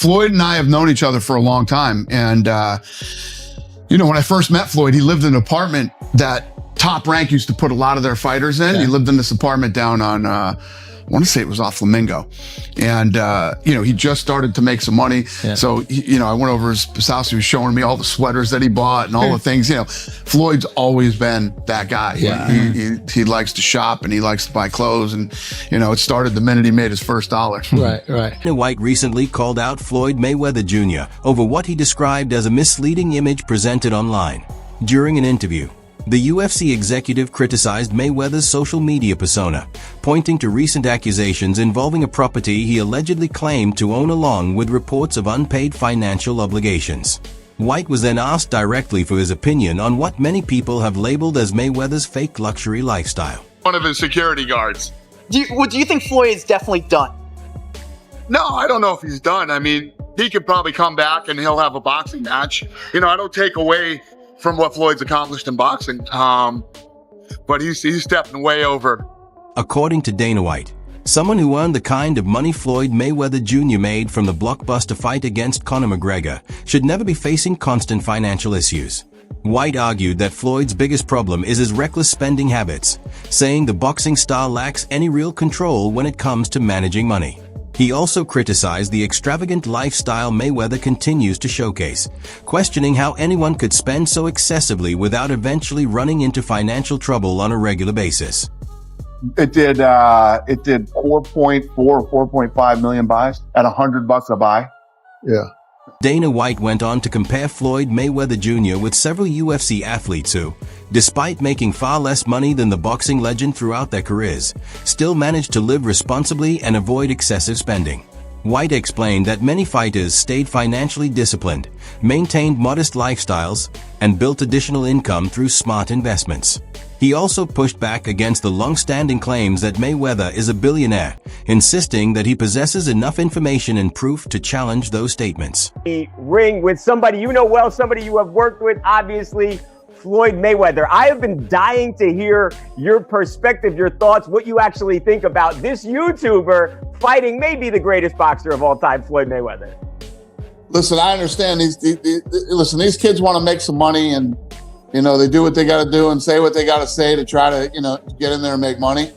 Floyd and I have known each other for a long time. And, when I first met Floyd, he lived in an apartment that Top Rank used to put a lot of their fighters in. He lived in this apartment down on, I want to say it was off Flamingo. And, he just started to make some money. Yeah. So, I went over his house. He was showing me all the sweaters that he bought and all the things, Floyd's always been that guy. Yeah. He likes to shop and he likes to buy clothes. And, it started the minute he made his first dollar. Right. White recently called out Floyd Mayweather Jr. over what he described as a misleading image presented online. During an interview, the UFC executive criticized Mayweather's social media persona, pointing to recent accusations involving a property he allegedly claimed to own along with reports of unpaid financial obligations. White was then asked directly for his opinion on what many people have labeled as Mayweather's fake luxury lifestyle. One of his security guards. Do you think Floyd is definitely done? No, I don't know if he's done. I mean, he could probably come back and he'll have a boxing match. I don't take away from what Floyd's accomplished in boxing, but he's stepping way over. According to Dana White, someone who earned the kind of money Floyd Mayweather Jr. made from the blockbuster fight against Conor McGregor should never be facing constant financial issues. White argued that Floyd's biggest problem is his reckless spending habits, saying the boxing star lacks any real control when it comes to managing money. He also criticized the extravagant lifestyle Mayweather continues to showcase, questioning how anyone could spend so excessively without eventually running into financial trouble on a regular basis. It did 4.4, 4.5 million buys at $100 a buy. Yeah. Dana White went on to compare Floyd Mayweather Jr. with several UFC athletes who, despite making far less money than the boxing legend throughout their careers, still managed to live responsibly and avoid excessive spending. White explained that many fighters stayed financially disciplined, maintained modest lifestyles, and built additional income through smart investments. He also pushed back against the long-standing claims that Mayweather is a billionaire, insisting that he possesses enough information and proof to challenge those statements. Ring with somebody you know well, somebody you have worked with, obviously, Floyd Mayweather. I have been dying to hear your perspective, your thoughts, what you actually think about this YouTuber fighting maybe the greatest boxer of all time, Floyd Mayweather. Listen, I understand these kids want to make some money and, they do what they got to do and say what they got to say to try to, get in there and make money.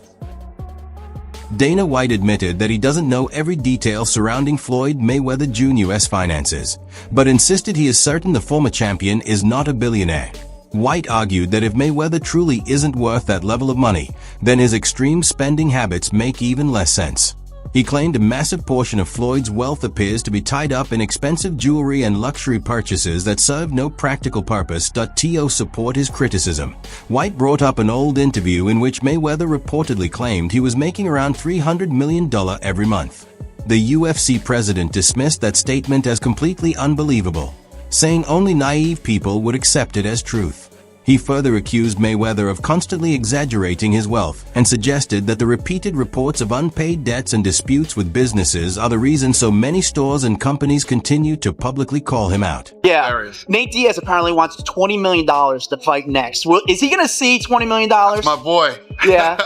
Dana White admitted that he doesn't know every detail surrounding Floyd Mayweather Jr.'s finances, but insisted he is certain the former champion is not a billionaire. White argued that if Mayweather truly isn't worth that level of money, then his extreme spending habits make even less sense. He claimed a massive portion of Floyd's wealth appears to be tied up in expensive jewelry and luxury purchases that serve no practical purpose. To support his criticism, White brought up an old interview in which Mayweather reportedly claimed he was making around $300 million every month. The UFC president dismissed that statement as completely unbelievable, saying only naive people would accept it as truth. He further accused Mayweather of constantly exaggerating his wealth and suggested that the repeated reports of unpaid debts and disputes with businesses are the reason so many stores and companies continue to publicly call him out. Yeah, Nate Diaz apparently wants $20 million to fight next. Is he going to see $20 million? That's my boy. Yeah.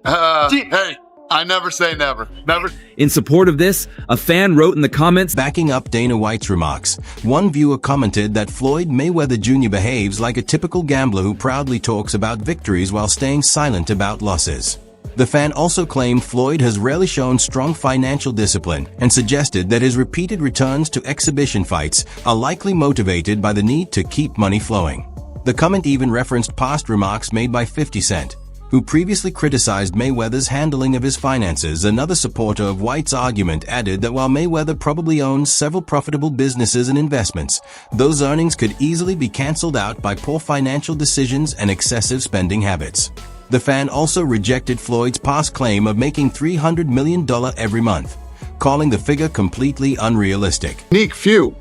Hey, I never say never. Never. In support of this, a fan wrote in the comments, backing up Dana White's remarks. One viewer commented that Floyd Mayweather Jr. behaves like a typical gambler who proudly talks about victories while staying silent about losses. The fan also claimed Floyd has rarely shown strong financial discipline and suggested that his repeated returns to exhibition fights are likely motivated by the need to keep money flowing. The comment even referenced past remarks made by 50 Cent, who previously criticized Mayweather's handling of his finances. Another supporter of White's argument added that while Mayweather probably owns several profitable businesses and investments, those earnings could easily be canceled out by poor financial decisions and excessive spending habits. The fan also rejected Floyd's past claim of making $300 million every month, calling the figure completely unrealistic. Unique few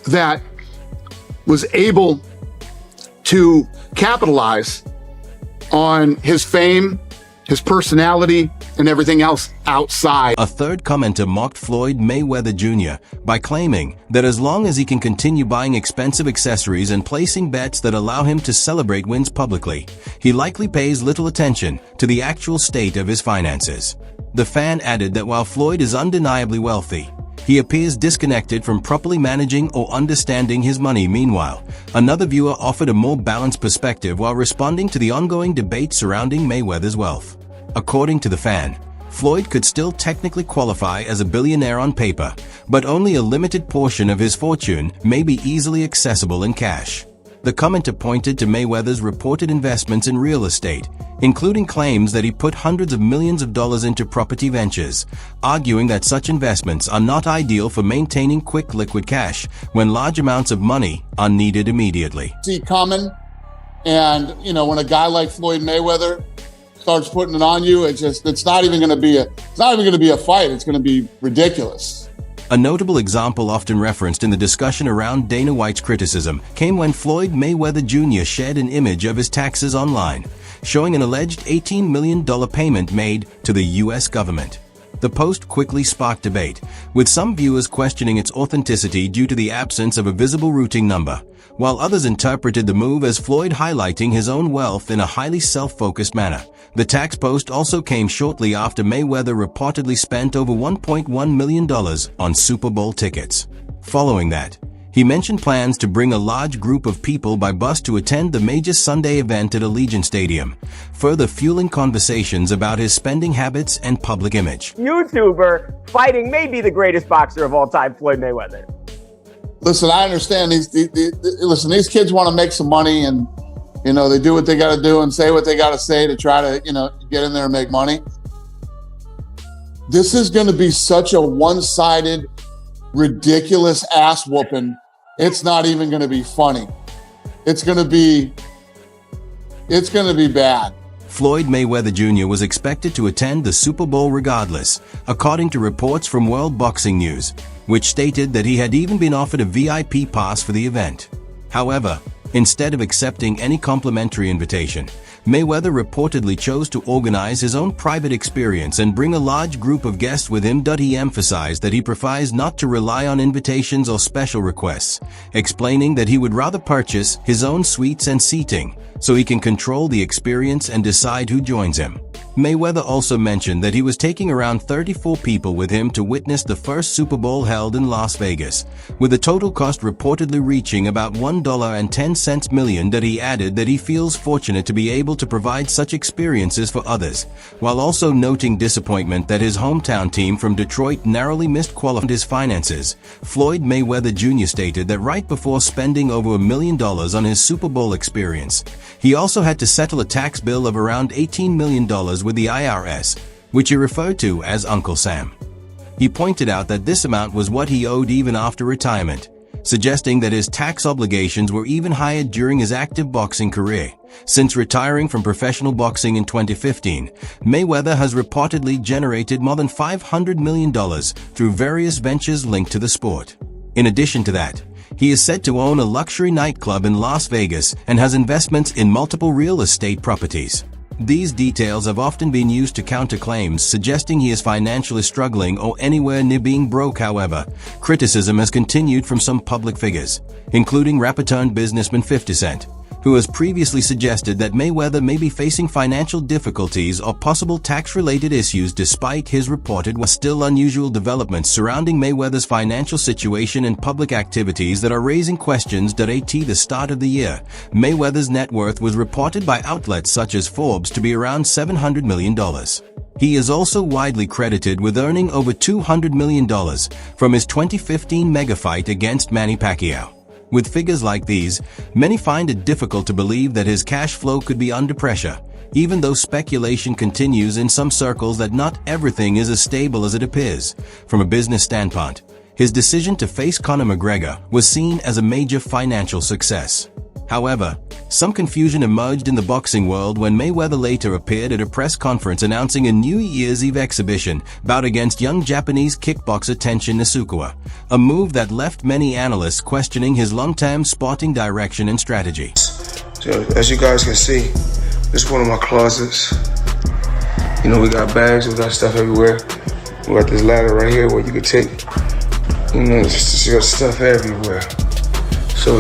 that was able to capitalize on his fame, his personality, and everything else outside. A third commenter mocked Floyd Mayweather Jr. by claiming that as long as he can continue buying expensive accessories and placing bets that allow him to celebrate wins publicly, he likely pays little attention to the actual state of his finances. The fan added that while Floyd is undeniably wealthy, He appears disconnected from properly managing or understanding his money. Meanwhile, another viewer offered a more balanced perspective while responding to the ongoing debate surrounding Mayweather's wealth. According to the fan, Floyd could still technically qualify as a billionaire on paper, but only a limited portion of his fortune may be easily accessible in cash. The commenter pointed to Mayweather's reported investments in real estate, including claims that he put hundreds of millions of dollars into property ventures, arguing that such investments are not ideal for maintaining quick liquid cash when large amounts of money are needed immediately. See coming, and when a guy like Floyd Mayweather starts putting it on you, it's not even going to be a fight. It's going to be ridiculous. A notable example often referenced in the discussion around Dana White's criticism came when Floyd Mayweather Jr. shared an image of his taxes online, showing an alleged $18 million payment made to the U.S. government. The post quickly sparked debate, with some viewers questioning its authenticity due to the absence of a visible routing number, while others interpreted the move as Floyd highlighting his own wealth in a highly self-focused manner. The tax post also came shortly after Mayweather reportedly spent over $1.1 million on Super Bowl tickets. Following that, he mentioned plans to bring a large group of people by bus to attend the major Sunday event at Allegiant Stadium, further fueling conversations about his spending habits and public image. YouTuber fighting maybe the greatest boxer of all time, Floyd Mayweather. Listen, I understand these kids want to make some money, and they do what they got to do and say what they got to say to try to get in there and make money. This is going to be such a one-sided, ridiculous ass whooping. It's not even going to be funny. It's going to be bad. Floyd Mayweather Jr. was expected to attend the Super Bowl regardless, according to reports from World Boxing News, which stated that he had even been offered a VIP pass for the event. However, instead of accepting any complimentary invitation, Mayweather reportedly chose to organize his own private experience and bring a large group of guests with him. He emphasized that he prefers not to rely on invitations or special requests, explaining that he would rather purchase his own suites and seating, so he can control the experience and decide who joins him. Mayweather also mentioned that he was taking around 34 people with him to witness the first Super Bowl held in Las Vegas, with the total cost reportedly reaching about $1.10 million. He added that he feels fortunate to be able to provide such experiences for others, while also noting disappointment that his hometown team from Detroit narrowly missed qualifying his finances. Floyd Mayweather Jr. stated that right before spending over $1 million on his Super Bowl experience, he also had to settle a tax bill of around $18 million with the IRS, which he referred to as Uncle Sam. He pointed out that this amount was what he owed even after retirement, suggesting that his tax obligations were even higher during his active boxing career. Since retiring from professional boxing in 2015, Mayweather has reportedly generated more than $500 million through various ventures linked to the sport. In addition to that, he is said to own a luxury nightclub in Las Vegas and has investments in multiple real estate properties. These details have often been used to counter claims suggesting he is financially struggling or anywhere near being broke. However, criticism has continued from some public figures, including rapper-turned-businessman 50 Cent, who has previously suggested that Mayweather may be facing financial difficulties or possible tax-related issues despite his reported still unusual developments surrounding Mayweather's financial situation and public activities that are raising questions. At the start of the year, Mayweather's net worth was reported by outlets such as Forbes to be around $700 million. He is also widely credited with earning over $200 million from his 2015 mega fight against Manny Pacquiao. With figures like these, many find it difficult to believe that his cash flow could be under pressure, even though speculation continues in some circles that not everything is as stable as it appears. From a business standpoint, his decision to face Conor McGregor was seen as a major financial success. However, some confusion emerged in the boxing world when Mayweather later appeared at a press conference announcing a New Year's Eve exhibition bout against young Japanese kickboxer Tenshin Nasukawa, a move that left many analysts questioning his long-term sporting direction and strategy. So, as you guys can see, this is one of my closets. We got bags, we got stuff everywhere. We got this ladder right here where you could take, just got stuff everywhere. So,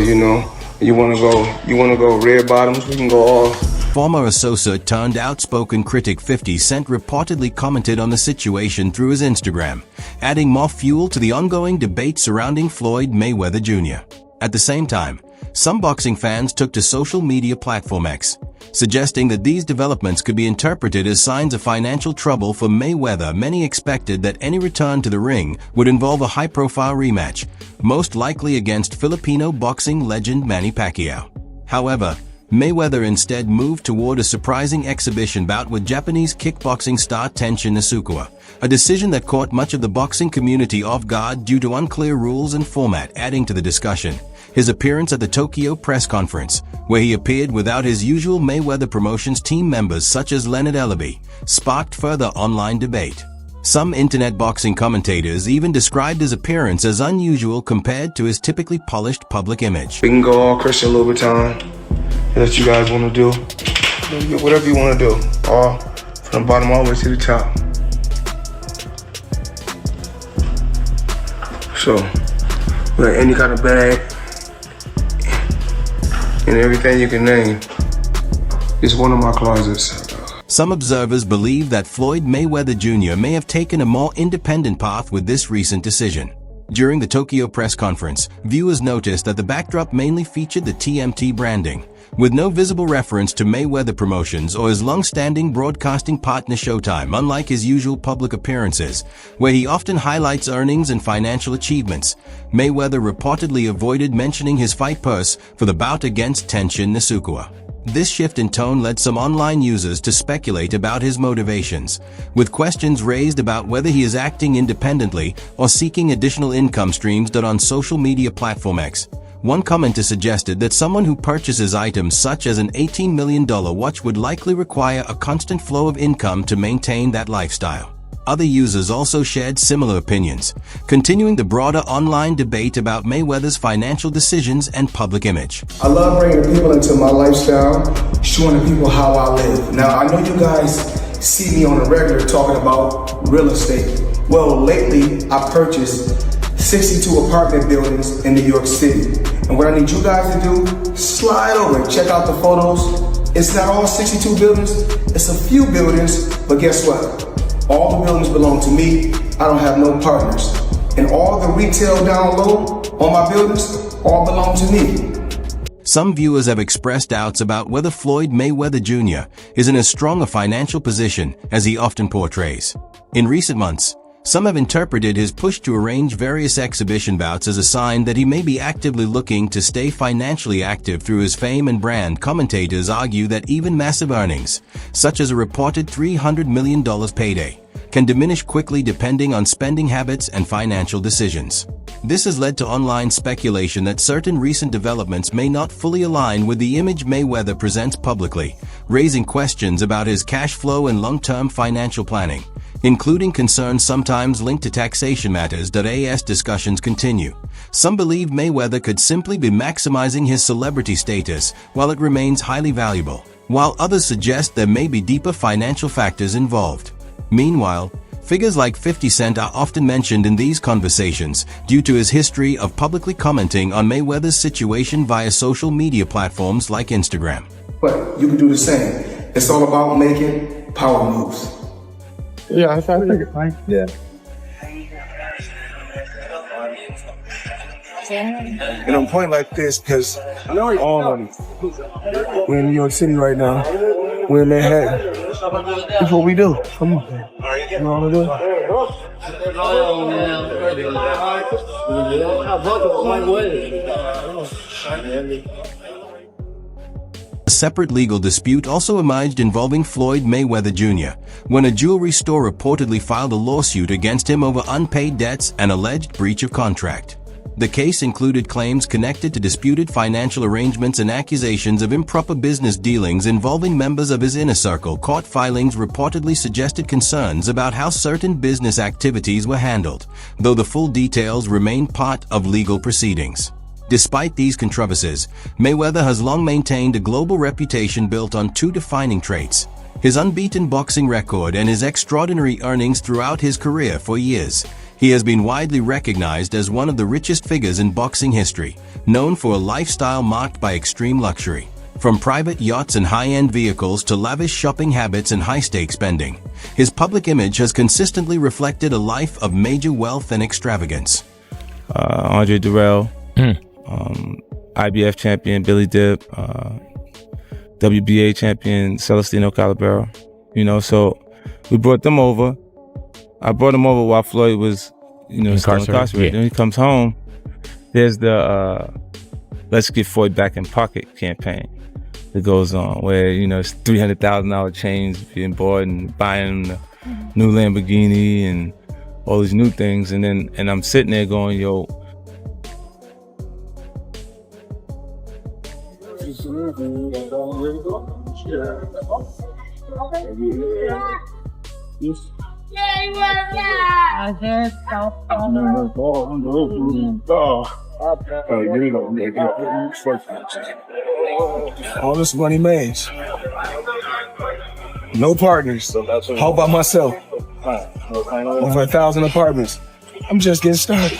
you wanna go red bottoms, we can go Former associate turned outspoken critic 50 Cent reportedly commented on the situation through his Instagram, adding more fuel to the ongoing debate surrounding Floyd Mayweather Jr. At the same time, some boxing fans took to social media platform X, suggesting that these developments could be interpreted as signs of financial trouble for Mayweather. Many expected that any return to the ring would involve a high-profile rematch, most likely against Filipino boxing legend Manny Pacquiao. However, Mayweather instead moved toward a surprising exhibition bout with Japanese kickboxing star Tenshin Nasukawa, a decision that caught much of the boxing community off guard due to unclear rules and format. Adding to the discussion, his appearance at the Tokyo press conference, where he appeared without his usual Mayweather Promotions team members such as Leonard Ellaby, sparked further online debate. Some internet boxing commentators even described his appearance as unusual compared to his typically polished public image. We can go all Christian Louboutin that you guys want to do. Whatever you want to do. All from the bottom all the way to the top. So, we got any kind of bag and everything you can name. It's one of my closets. Some observers believe that Floyd Mayweather Jr. may have taken a more independent path with this recent decision. During the Tokyo press conference, viewers noticed that the backdrop mainly featured the TMT branding, with no visible reference to Mayweather Promotions or his long-standing broadcasting partner Showtime. Unlike his usual public appearances, where he often highlights earnings and financial achievements, Mayweather reportedly avoided mentioning his fight purse for the bout against Tenshin Nasukawa. This shift in tone led some online users to speculate about his motivations, with questions raised about whether he is acting independently or seeking additional income streams. On social media platform X, one commenter suggested that someone who purchases items such as an $18 million watch would likely require a constant flow of income to maintain that lifestyle. Other users also shared similar opinions, continuing the broader online debate about Mayweather's financial decisions and public image. I love bringing people into my lifestyle, showing the people how I live. Now, I know you guys see me on a regular talking about real estate. Well, lately, I purchased 62 apartment buildings in New York City. And what I need you guys to do, slide over and check out the photos. It's not all 62 buildings, it's a few buildings, but guess what? All the buildings belong to me. I don't have no partners. And all the retail down low on my buildings all belong to me. Some viewers have expressed doubts about whether Floyd Mayweather Jr. is in as strong a financial position as he often portrays. In recent months, some have interpreted his push to arrange various exhibition bouts as a sign that he may be actively looking to stay financially active through his fame and brand. Commentators argue that even massive earnings, such as a reported $300 million payday, can diminish quickly depending on spending habits and financial decisions. This has led to online speculation that certain recent developments may not fully align with the image Mayweather presents publicly, raising questions about his cash flow and long-term financial planning, including concerns sometimes linked to taxation matters. As discussions continue, some believe Mayweather could simply be maximizing his celebrity status while it remains highly valuable, while others suggest there may be deeper financial factors involved. Meanwhile, figures like 50 Cent are often mentioned in these conversations due to his history of publicly commenting on Mayweather's situation via social media platforms like Instagram. But you can do the same. It's all about making power moves. Yeah, I think it's fine. Yeah. And I'm pointing like this because we're in New York City right now. We're in Manhattan. That's what we do. Come on. You know what I'm doing? A separate legal dispute also emerged involving Floyd Mayweather Jr., when a jewelry store reportedly filed a lawsuit against him over unpaid debts and alleged breach of contract. The case included claims connected to disputed financial arrangements and accusations of improper business dealings involving members of his inner circle. Court filings reportedly suggested concerns about how certain business activities were handled, though the full details remain part of legal proceedings. Despite these controversies, Mayweather has long maintained a global reputation built on two defining traits: his unbeaten boxing record and his extraordinary earnings throughout his career. For years, he has been widely recognized as one of the richest figures in boxing history, known for a lifestyle marked by extreme luxury. From private yachts and high-end vehicles to lavish shopping habits and high-stakes spending, his public image has consistently reflected a life of major wealth and extravagance. Andre Durrell, IBF champion Billy Dip, WBA champion Celestino Calabero. So we brought them over. I brought him over while Floyd was, still incarcerated. Yeah. Then he comes home. There's the Let's Get Floyd Back in Pocket campaign that goes on, where it's $300,000 chains being bought and buying the new Lamborghini and all these new things, and I'm sitting there going, yo. All this money made. No partners. All by myself. Over 1,000 apartments. I'm just getting started.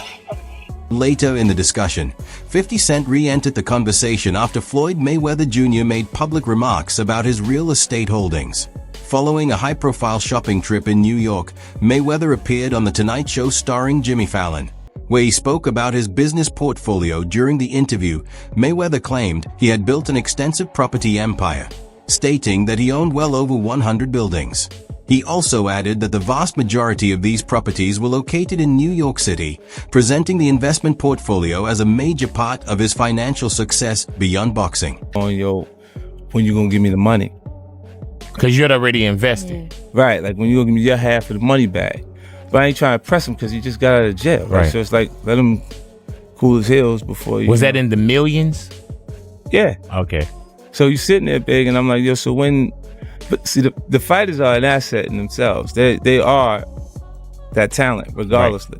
Later in the discussion, 50 Cent re-entered the conversation after Floyd Mayweather Jr. made public remarks about his real estate holdings. Following a high-profile shopping trip in New York, Mayweather appeared on The Tonight Show starring Jimmy Fallon, where he spoke about his business portfolio. During the interview, Mayweather claimed he had built an extensive property empire, stating that he owned well over 100 buildings. He also added that the vast majority of these properties were located in New York City, presenting the investment portfolio as a major part of his financial success beyond boxing. Yo, when you gonna give me the money? Because you'd already invested. Right, like when you gonna give me your half of the money back. But I ain't trying to press him because he just got out of jail, right? So it's like, let him cool his heels before you. Was that in the millions? Yeah. Okay. So you sitting there big, and I'm like, yo, so when... But see, the fighters are an asset in themselves. They are that talent, regardlessly.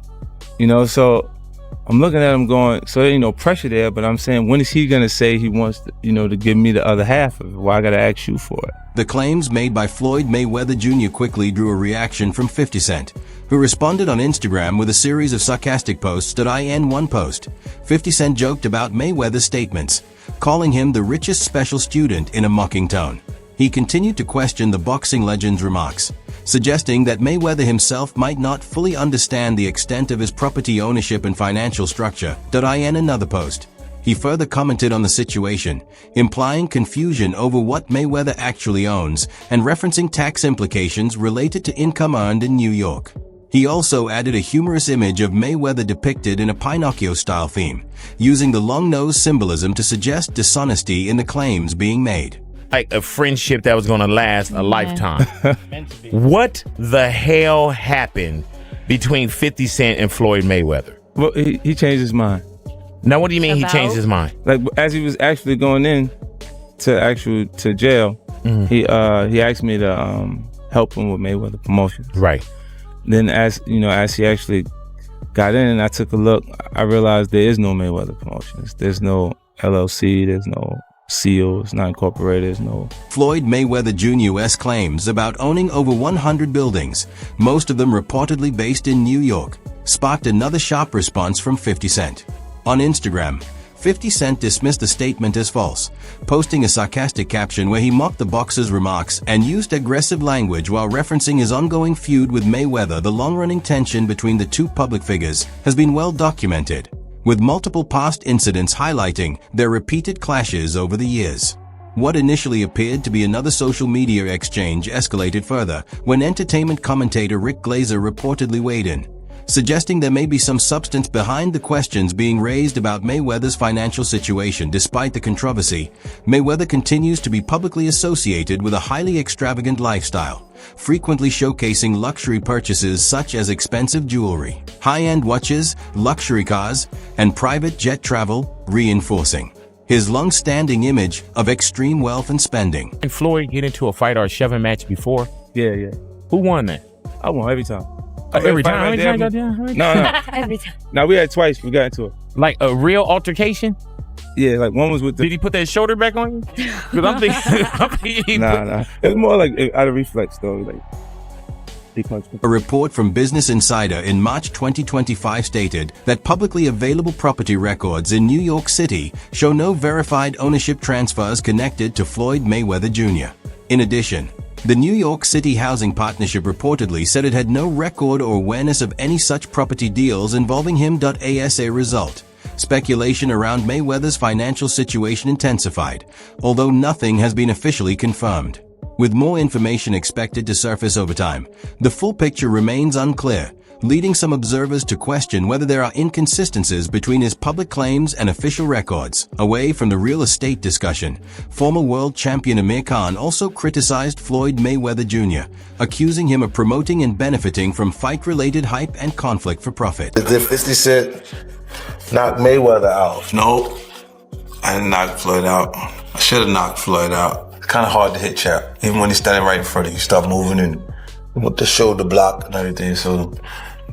Right. So I'm looking at him going, so there ain't no pressure there, but I'm saying, when is he going to say he wants to, to give me the other half of it? Why I got to ask you for it? The claims made by Floyd Mayweather Jr. quickly drew a reaction from 50 Cent, who responded on Instagram with a series of sarcastic posts. In one post, 50 Cent joked about Mayweather's statements, calling him the richest special student in a mocking tone. He continued to question the boxing legend's remarks, suggesting that Mayweather himself might not fully understand the extent of his property ownership and financial structure. In another post, he further commented on the situation, implying confusion over what Mayweather actually owns and referencing tax implications related to income earned in New York. He also added a humorous image of Mayweather depicted in a Pinocchio-style theme, using the long nose symbolism to suggest dishonesty in the claims being made. Like a friendship that was going to last a lifetime. What the hell happened between 50 Cent and Floyd Mayweather? Well, he changed his mind. Now, what do you mean he changed his mind? Like, as he was actually going in to jail, he asked me to help him with Mayweather Promotions. Right. Then as he actually got in and I took a look, I realized there is no Mayweather Promotions. There's no LLC, there's no seal, it's not incorporated, there's no... Floyd Mayweather Jr.'s claims about owning over 100 buildings, most of them reportedly based in New York, sparked another sharp response from 50 Cent. On Instagram, 50 Cent dismissed the statement as false, posting a sarcastic caption where he mocked the boxer's remarks and used aggressive language while referencing his ongoing feud with Mayweather. The long-running tension between the two public figures has been well documented, with multiple past incidents highlighting their repeated clashes over the years. What initially appeared to be another social media exchange escalated further when entertainment commentator Rick Glazer reportedly weighed in, suggesting there may be some substance behind the questions being raised about Mayweather's financial situation. Despite the controversy, Mayweather continues to be publicly associated with a highly extravagant lifestyle, frequently showcasing luxury purchases such as expensive jewelry, high-end watches, luxury cars, and private jet travel, reinforcing his long-standing image of extreme wealth and spending. Did Floyd get into a fight or a shoving match before? Yeah. Who won that? I won every time. Every time? No. Every time. No, we had twice. We got into it. Like a real altercation? Yeah, like one was with the... Did he put that shoulder back on you? Because I'm thinking... Nah. It was more like out of reflex, though. Like, A report from Business Insider in March 2025 stated that publicly available property records in New York City show no verified ownership transfers connected to Floyd Mayweather Jr. In addition, the New York City Housing Partnership reportedly said it had no record or awareness of any such property deals involving him. As a result, speculation around Mayweather's financial situation intensified, although nothing has been officially confirmed. With more information expected to surface over time, the full picture remains unclear, leading some observers to question whether there are inconsistencies between his public claims and official records. Away from the real estate discussion, former world champion Amir Khan also criticized Floyd Mayweather Jr., accusing him of promoting and benefiting from fight-related hype and conflict for profit. If 50 Cent knocked Mayweather out, no, I didn't knock Floyd out. I should have knocked Floyd out. It's kind of hard to hit Chap, even when he's standing right in front of you. Start moving and with the shoulder block and everything, so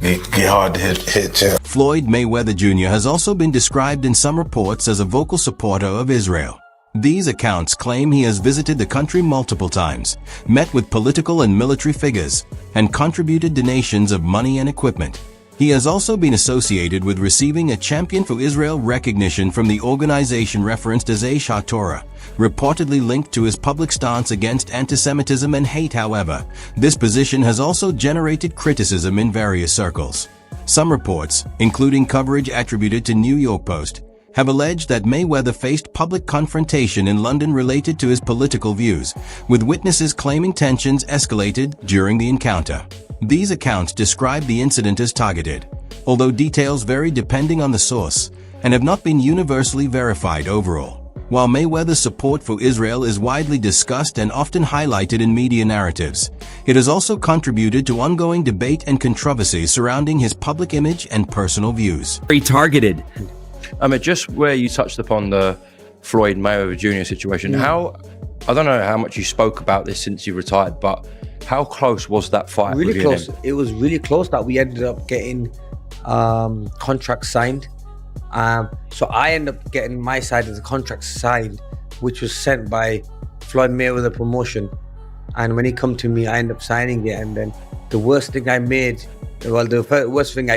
it get hard to hit Chap. Floyd Mayweather Jr. has also been described in some reports as a vocal supporter of Israel. These accounts claim he has visited the country multiple times, met with political and military figures, and contributed donations of money and equipment. He has also been associated with receiving a Champion for Israel recognition from the organization referenced as Aish HaTorah, reportedly linked to his public stance against anti-Semitism and hate. However, this position has also generated criticism in various circles. Some reports, including coverage attributed to New York Post, have alleged that Mayweather faced public confrontation in London related to his political views, with witnesses claiming tensions escalated during the encounter. These accounts describe the incident as targeted, although details vary depending on the source, and have not been universally verified overall. While Mayweather's support for Israel is widely discussed and often highlighted in media narratives, it has also contributed to ongoing debate and controversy surrounding his public image and personal views. Very targeted. Just where you touched upon the Floyd Mayweather Jr. situation, I don't know how much you spoke about this since you retired, but how close was that fight? Really close. It was really close that we ended up getting contracts signed. So I ended up getting my side of the contract signed, which was sent by Floyd Mayweather Promotion. And when he come to me, I ended up signing it. And then the worst thing I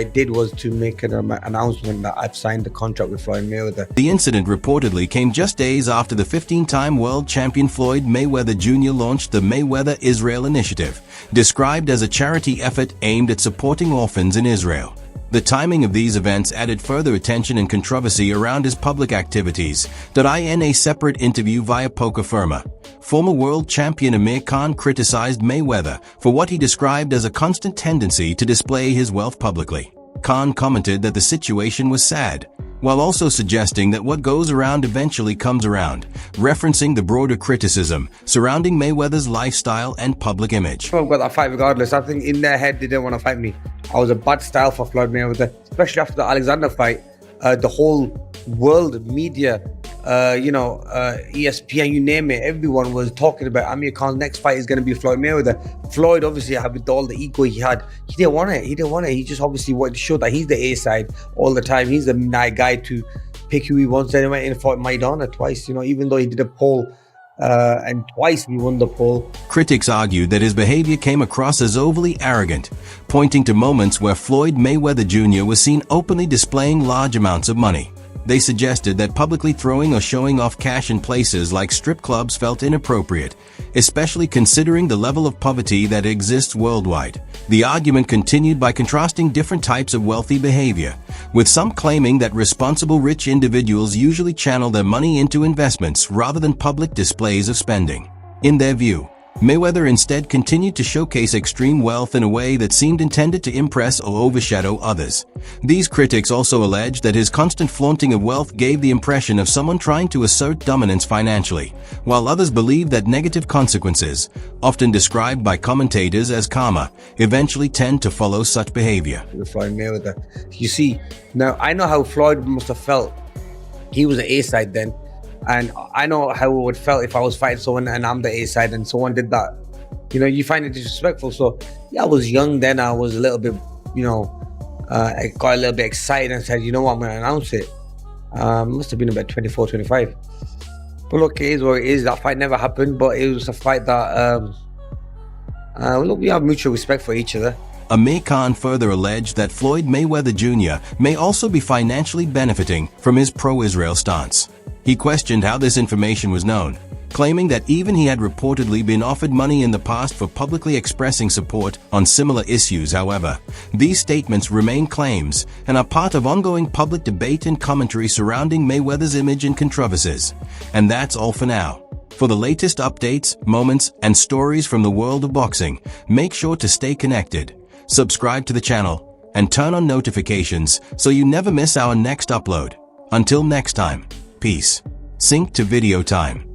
did was to make an announcement that I've signed the contract with Floyd Mayweather. The incident reportedly came just days after the 15-time world champion Floyd Mayweather Jr. launched the Mayweather Israel Initiative, described as a charity effort aimed at supporting orphans in Israel. The timing of these events added further attention and controversy around his public activities. In a separate interview via Poker Firma, former world champion Amir Khan criticized Mayweather for what he described as a constant tendency to display his wealth publicly. Khan commented that the situation was sad, while also suggesting that what goes around eventually comes around, referencing the broader criticism surrounding Mayweather's lifestyle and public image. I've got that fight regardless. I think in their head they didn't want to fight me. I was a bad style for Floyd Mayweather, especially after the Alexander fight. The whole world media, ESPN, you name it, everyone was talking about Amir Khan's next fight is going to be Floyd Mayweather. Floyd, obviously, with all the ego he had, he didn't want it. He just obviously wanted to show that he's the A side all the time. He's the guy to pick who he wants. Then he went in and fought Maidana twice, even though he did a poll and twice he won the poll. Critics argued that his behavior came across as overly arrogant, pointing to moments where Floyd Mayweather Jr. was seen openly displaying large amounts of money. They suggested that publicly throwing or showing off cash in places like strip clubs felt inappropriate, especially considering the level of poverty that exists worldwide. The argument continued by contrasting different types of wealthy behavior, with some claiming that responsible rich individuals usually channel their money into investments rather than public displays of spending. In their view, Mayweather instead continued to showcase extreme wealth in a way that seemed intended to impress or overshadow others. These critics also alleged that his constant flaunting of wealth gave the impression of someone trying to assert dominance financially, while others believed that negative consequences, often described by commentators as karma, eventually tend to follow such behavior. Floyd Mayweather. You see, now I know how Floyd must have felt. He was the A side then. And I know how it would felt if I was fighting someone and I'm the A side and someone did that. You find it disrespectful. So yeah, I was young then. I was a little bit, I got a little bit excited and said, I'm going to announce it. Must have been about 24, 25. But look, it is what it is. That fight never happened, but it was a fight that Look, we have mutual respect for each other. Amir Khan further alleged that Floyd Mayweather Jr. may also be financially benefiting from his pro-Israel stance. He questioned how this information was known, claiming that even he had reportedly been offered money in the past for publicly expressing support on similar issues. However, these statements remain claims and are part of ongoing public debate and commentary surrounding Mayweather's image and controversies. And that's all for now. For the latest updates, moments, and stories from the world of boxing, make sure to stay connected. Subscribe to the channel and turn on notifications so you never miss our next upload. Until next time, peace. Sync to video time.